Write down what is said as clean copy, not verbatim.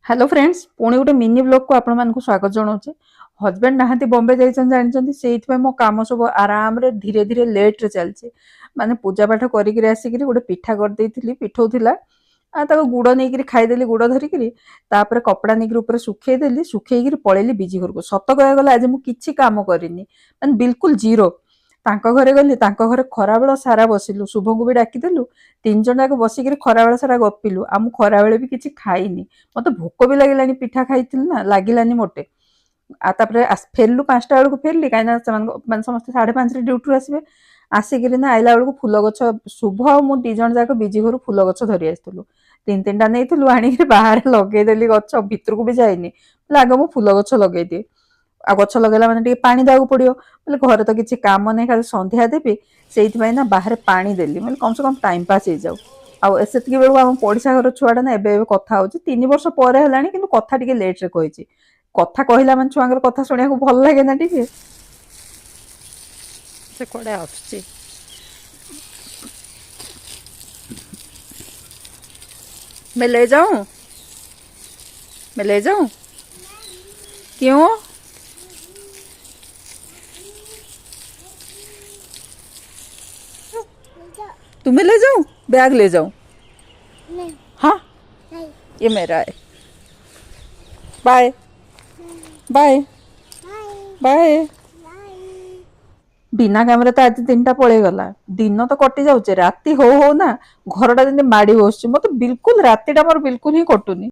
Hello friends पुणी गोटे mini blog को आपण मानक स्वागत जनाऊे। हजबैंड नहांती बॉम्बे जानी से मो कम सब आराम रे धीरे धीरे लेट रे चलचे माने पूजा पाठ करिक आसिक गोटे पिठा कर देइथिली पिठौथिला गुड़ नहीं खाईदेली गुड़ धरिकी कपड़ा नहीं सुखे देली सुखे पलैली बीजी घर को। सत कह गला आज मुझे काम करनी माने बिल्कुल जीरो। तांको घरे गली तांको घरे खराबेल सारा बसिलु शुभ को भी डाकिदेलु तीन जन जाक बसिक खराबेल सारा गपिलु आम खराबेले भी किसी खाईनी मत भोक भी लगे पिठा खाई ना लगिलानी मोटे फेरलु 5टा बेलू फेरली कहीं समस्त 5:30 ड्यूटी आसवे आसिक ना आइला बेलू फुल गछ शुभ आ मु दी जन जाक बीजी घर फुल गछ धरी आसलु तीन तीन टा नहीं आनिक बाहर लगेदेली गछ भितर को भी जाइनी आग मु फुल गछ लगे दिए आ गछ लगेला माने पानी देवाक पड़ो बोले घर तो किसी काम नहीं खाली संध्या देवी से ना बाहर पानी देली मतलब कम से कम टाइम पास हो जाऊ आसे बेलू आम पड़िशा घर छुआटा ना एवं कथा हो 3 वर्ष पर है कि कथा टे लेट रे कही कथा कहला माने छुआंकर कथा शुणा भल लगे ना टे से कड़े आसुची मैं ले जाऊं क्यों तुम्हें ले जाऊं बैग ले जाऊं नहीं हाँ नहीं ये मेरा है बाय बाय बाय बिना कैमरा तो आज 3टा पड़े गला दिन तो कटि जाऊे राति हो ना घरटा जमी माड़ी बस मत बिल्कुल रातिटा मोर बिल्कुल ही कटुनी।